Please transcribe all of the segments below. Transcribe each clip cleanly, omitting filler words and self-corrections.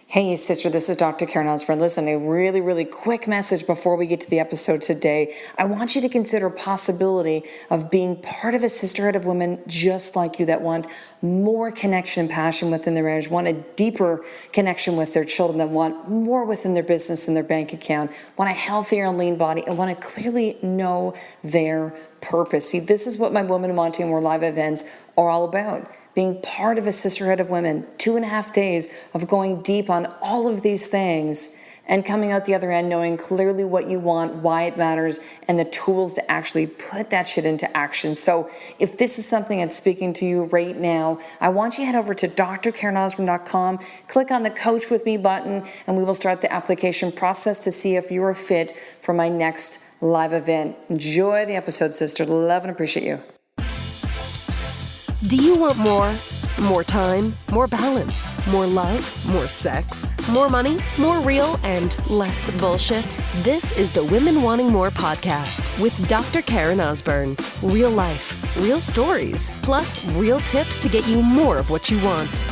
Hey, sister, this is Dr. Karen Osborne. Listen, a really quick message before we get to the episode today. I want you to consider possibility of being part of a sisterhood of women just like you that want more connection and passion within their marriage, want a deeper connection with their children, that want more within their business and their bank account, want a healthier and lean body, and want to clearly know their purpose. See, this is what my Women Wanting More live events are all about. Being part of a sisterhood of women, 2.5 days of going deep on all of these things and coming out the other end knowing clearly what you want, why it matters, and the tools to actually put that shit into action. So if this is something that's speaking to you right now, I want you to head over to drkarenosborne.com, click on the Coach With Me button, and we will start the application process to see if you're a fit for my next live event. Enjoy the episode, sister. Love and appreciate you. Do you want more? More time, more balance, more love, more sex, more money, more real, and less bullshit? This is the Women Wanting More podcast with Dr. Karen Osborne. Real life, real stories, plus real tips to get you more of what you want.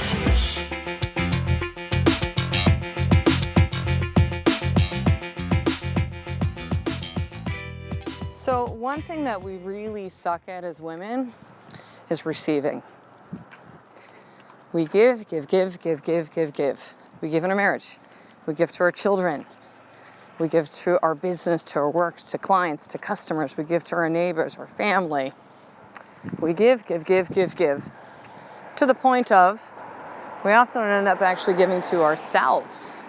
So one thing that we really suck at as women is receiving. We give. We give in our marriage. We give to our children. We give to our business, to our work, to clients, to customers. We give to our neighbors, our family. We give. To the point of, we often end up actually giving to ourselves.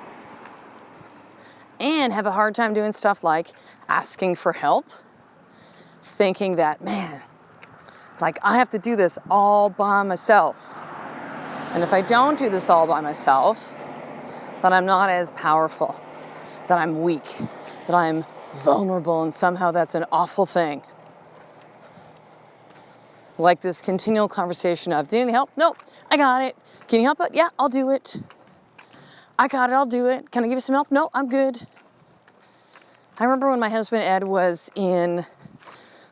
And have a hard time doing stuff like asking for help, thinking that, man, like I have to do this all by myself. And if I don't do this all by myself, then I'm not as powerful, that I'm weak, that I'm vulnerable, and somehow that's an awful thing. Like this continual conversation of, do you need help? No, I got it. Can you help it? Yeah, I'll do it. I got it, I'll do it. Can I give you some help? No, I'm good. I remember when my husband Ed was in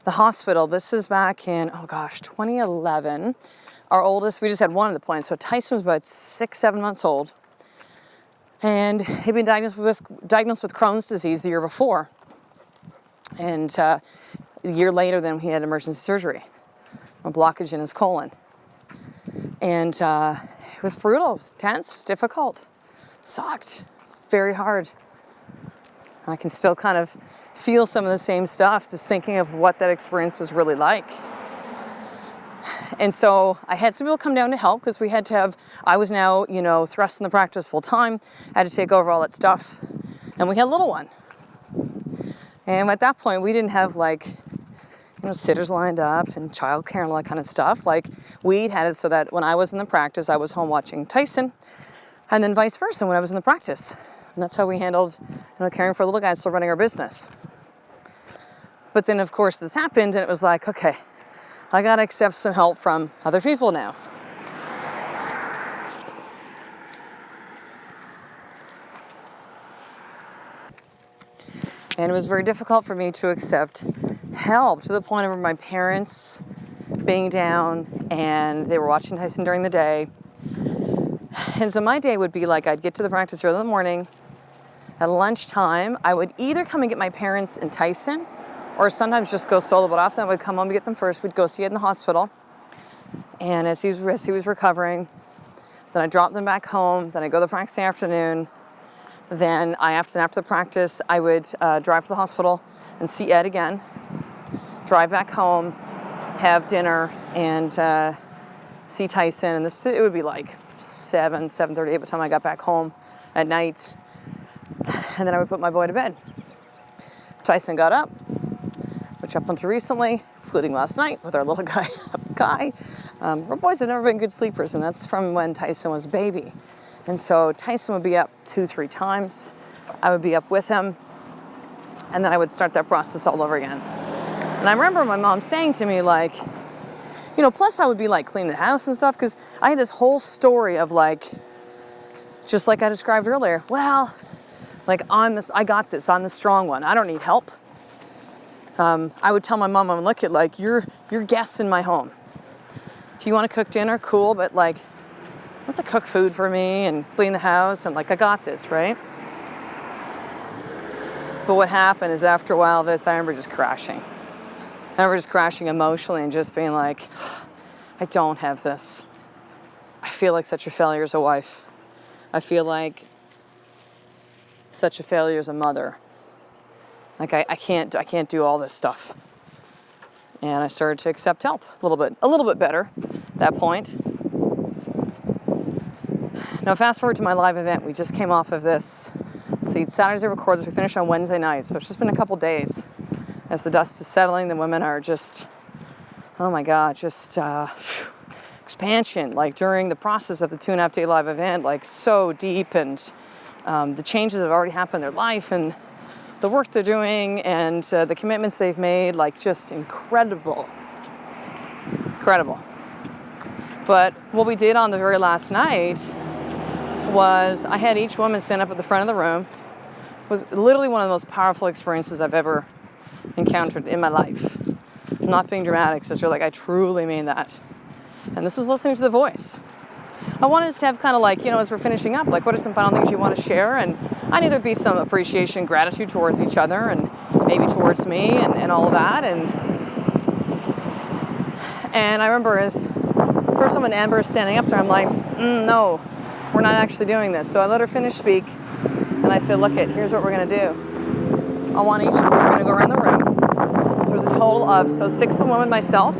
the hospital. This is back in, 2011. Our oldest, we just had one at the point. So Tyson was about 6-7 months old. And he'd been diagnosed with Crohn's disease the year before. And a year later, then he had emergency surgery, a blockage in his colon. And it was brutal, it was tense, it was difficult. It sucked, very hard. I can still kind of feel some of the same stuff, just thinking of what that experience was really like. And so I had some people come down to help because we had to have, I was now, thrust in the practice full time. I had to take over all that stuff. And we had a little one. And at that point, we didn't have sitters lined up and childcare and all that kind of stuff. Like we'd had it so that when I was in the practice, I was home watching Tyson, and then vice versa when I was in the practice. And that's how we handled, caring for a little guy and still running our business. But then, of course, this happened, and it was like, okay, I got to accept some help from other people now. And it was very difficult for me to accept help to the point of my parents being down, and they were watching Tyson during the day. And so my day would be like, I'd get to the practice early in the morning. At lunchtime, I would either come and get my parents and Tyson, or sometimes just go solo, but often I would come home to get them first. We'd go see Ed in the hospital. And as he was recovering, then I'd drop them back home. Then I'd go to the practice in the afternoon. Then after the practice, I would drive to the hospital and see Ed again. Drive back home, have dinner, and see Tyson. And it would be like 7:30 by the time I got back home at night. And then I would put my boy to bed. Tyson got up, which up until recently, including last night with our little guy. Our boys have never been good sleepers, and that's from when Tyson was a baby. And so Tyson would be up 2-3 times. I would be up with him, and then I would start that process all over again. And I remember my mom saying to me, plus I would be cleaning the house and stuff, because I had this whole story of just like I described earlier, I got this, I'm the strong one, I don't need help. I would tell my mom, I'm look at you're guests in my home. If you want to cook dinner, cool, but have to cook food for me and clean the house, and like, I got this, right? But what happened is after a while of this, I remember just crashing. I remember just crashing emotionally and just being like, I don't have this. I feel like such a failure as a wife. I feel like such a failure as a mother. Like I can't do all this stuff. And I started to accept help a little bit better at that point. Now fast forward to my live event. We just came off of this. See, Saturdays I record this. We finished on Wednesday night, so it's just been a couple days. As the dust is settling, the women are just, oh my God, just expansion. Like during the process of the 2.5-day live event, like so deep, and the changes that have already happened in their life, and the work they're doing, and the commitments they've made, like just incredible. But what we did on the very last night was I had each woman stand up at the front of the room. It was literally one of the most powerful experiences I've ever encountered in my life. I'm not being dramatic, sister, like I truly mean that. And this was listening to the voice. I wanted us to have kind of like, as we're finishing up, like what are some final things you want to share? And I knew there'd be some appreciation, gratitude towards each other, and maybe towards me, and all of that. And I remember as first time when Amber is standing up there, I'm like, no, we're not actually doing this. So I let her finish speak, and I said, look, here's what we're going to do. I want we're going to go around the room. There was a total of, 6 of the women, myself,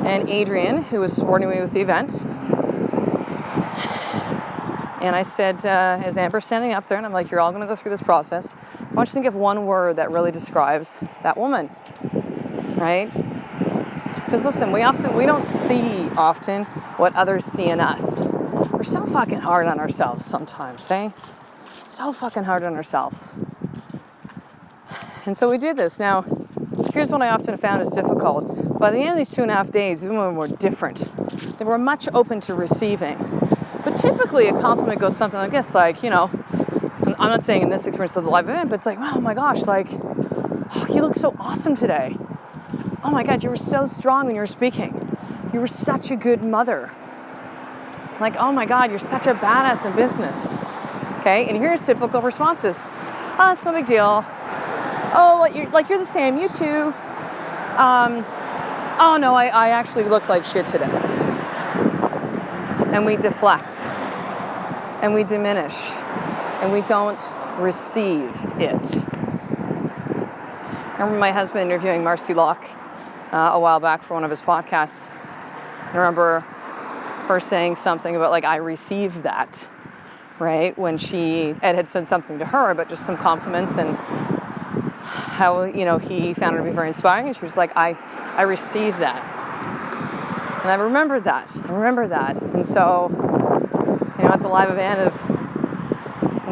and Adrian, who was supporting me with the event. And I said, as Amber's standing up there, and I'm like, you're all going to go through this process. I want you to think of one word that really describes that woman, right? Because listen, we don't see often what others see in us. We're so fucking hard on ourselves sometimes, eh? So fucking hard on ourselves. And so we did this. Now, here's what I often found is difficult. By the end of these 2.5 days, these women were different. They were much open to receiving. But typically a compliment goes something like this, like, I'm not saying in this experience of the live event, but it's like, oh my gosh, like, oh, you look so awesome today. Oh my God, you were so strong when you were speaking. You were such a good mother. Like, oh my God, you're such a badass in business. Okay, and here's typical responses. Oh, it's no big deal. Oh, you're the same, you too. Oh no, I actually look like shit today. And we deflect, and we diminish, and we don't receive it. I remember my husband interviewing Marcy Locke a while back for one of his podcasts. I remember her saying something about, like, I received that, right? When Ed had said something to her, but just some compliments, and how, he found her to be very inspiring. And she was like, I received that. And I remembered that. And so, at the live event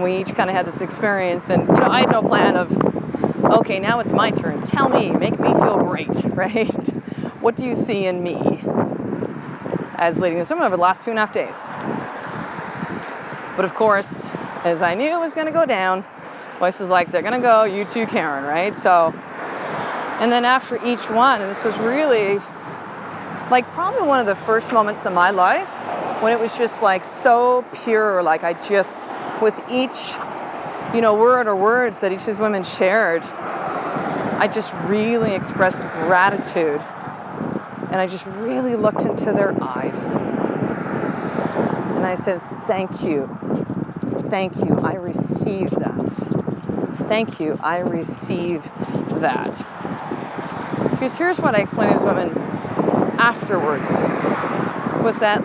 we each kind of had this experience, and, I had no plan of, okay, now it's my turn. Tell me, make me feel great, right? What do you see in me as leading this woman over the last 2.5 days? But of course, as I knew it was going to go down, voices like, they're going to go, you too, Karen, right? So, and then after each one, and this was really, like, probably one of the first moments in my life when it was just, like, so pure, like, I just, with each, word or words that each of these women shared, I just really expressed gratitude, and I just really looked into their eyes, and I said, thank you, I received that. Thank you, I receive that. Because here's what I explained to these women afterwards, was that,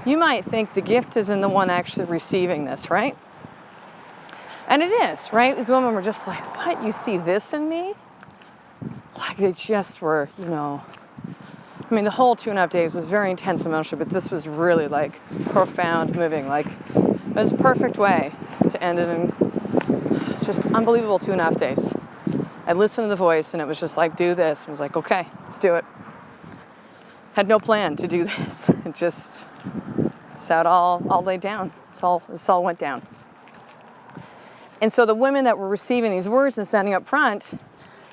you might think the gift is in the one actually receiving this, right? And it is, right? These women were just like, what? You see this in me? Like, they just were, the whole 2.5 days was very intense emotion, but this was really, like, profound, moving. Like, it was a perfect way to end it in just unbelievable 2.5 days. I listened to the voice, and it was just like, do this. I was like, okay, let's do it. Had no plan to do this. It's how it all laid down. This all went down. And so the women that were receiving these words and standing up front,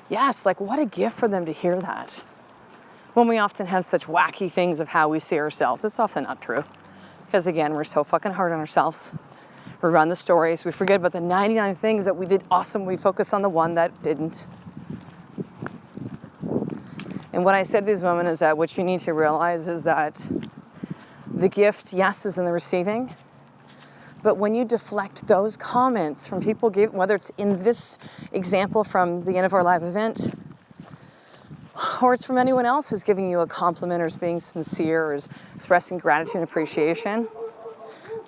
yes, like, what a gift for them to hear that. When we often have such wacky things of how we see ourselves, it's often not true. Because again, we're so fucking hard on ourselves. We run the stories. We forget about the 99 things that we did awesome. We focus on the one that didn't. And what I said to these women is that what you need to realize is that the gift, yes, is in the receiving. But when you deflect those comments from people, whether it's in this example from the end of our live event, or it's from anyone else who's giving you a compliment or is being sincere or is expressing gratitude and appreciation,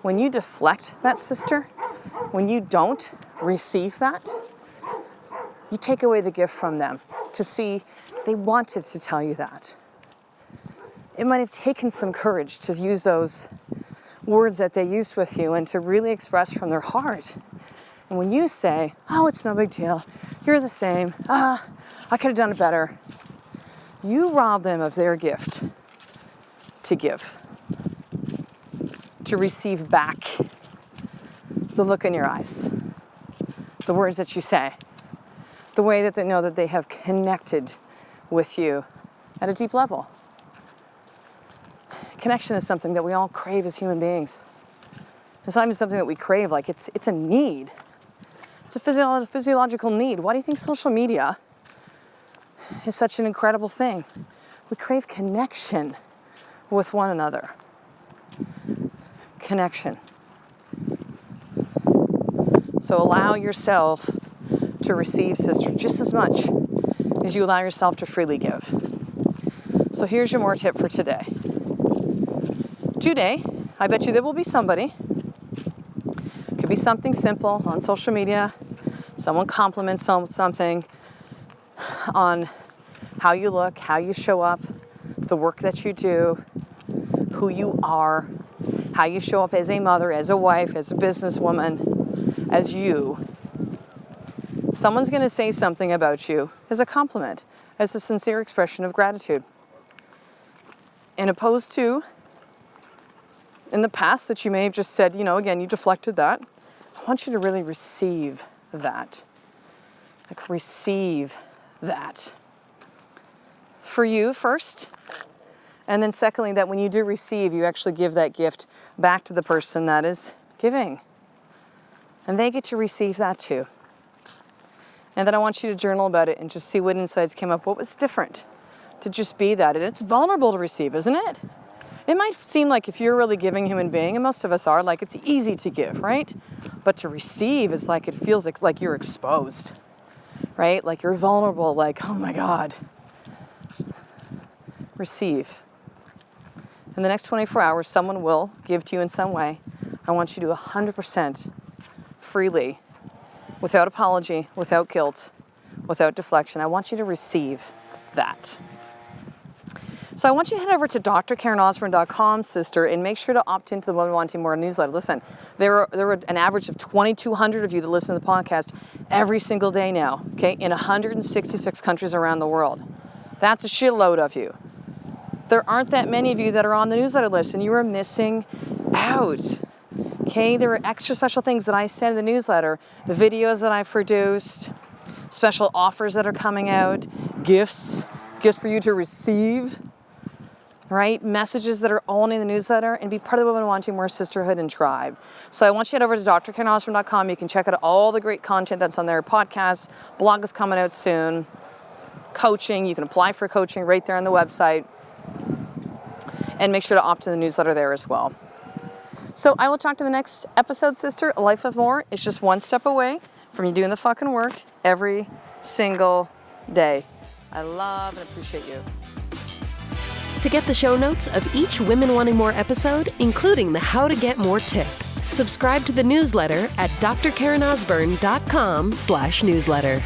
when you deflect that, sister, when you don't receive that, you take away the gift from them. Because see, they wanted to tell you that. It might have taken some courage to use those words that they used with you and to really express from their heart. And when you say, oh, it's no big deal, you're the same, I could have done it better, you rob them of their gift to give, to receive back the look in your eyes, the words that you say, the way that they know that they have connected with you at a deep level. Connection is something that we all crave as human beings. It's not even something that we crave, like it's a need. It's a physiological need. Why do you think social media is such an incredible thing? We crave connection with one another. Connection. So allow yourself to receive, sister, just as much as you allow yourself to freely give. So here's your more tip for today. Today, I bet you there will be somebody, could be something simple on social media, someone compliments something on how you look, how you show up, the work that you do, who you are, how you show up as a mother, as a wife, as a businesswoman, as you. Someone's going to say something about you as a compliment, as a sincere expression of gratitude. And opposed to, in the past that you may have just said, again, you deflected that. I want you to really receive that. Like, receive that. For you first. And then secondly, that when you do receive, you actually give that gift back to the person that is giving. And they get to receive that too. And then I want you to journal about it and just see what insights came up. What was different to just be that? And it's vulnerable to receive, isn't it? It might seem like if you're a really giving human being, and most of us are, like it's easy to give, right? But to receive is like, it feels like you're exposed, right? Like you're vulnerable, like, oh my God. Receive. In the next 24 hours, someone will give to you in some way. I want you to 100% freely, without apology, without guilt, without deflection. I want you to receive that. So I want you to head over to drkarenosborne.com, sister, and make sure to opt into the Women Wanting More newsletter. Listen, there are an average of 2,200 of you that listen to the podcast every single day now, okay, in 166 countries around the world. That's a shitload of you. There aren't that many of you that are on the newsletter list, and you are missing out. Okay, there are extra special things that I send in the newsletter, the videos that I've produced, special offers that are coming out, gifts for you to receive, right? Messages that are only in the newsletter, and be part of the Women Wanting More sisterhood and tribe. So I want you to head over to drkarenosborne.com. You can check out all the great content that's on there. Podcasts, blog is coming out soon, coaching. You can apply for coaching right there on the website. And make sure to opt in the newsletter there as well. So I will talk to the next episode, sister. Life with More is just one step away from you doing the fucking work every single day. I love and appreciate you. To get the show notes of each Women Wanting More episode, including the How to Get More tip, subscribe to the newsletter at drkarenosborne.com/newsletter.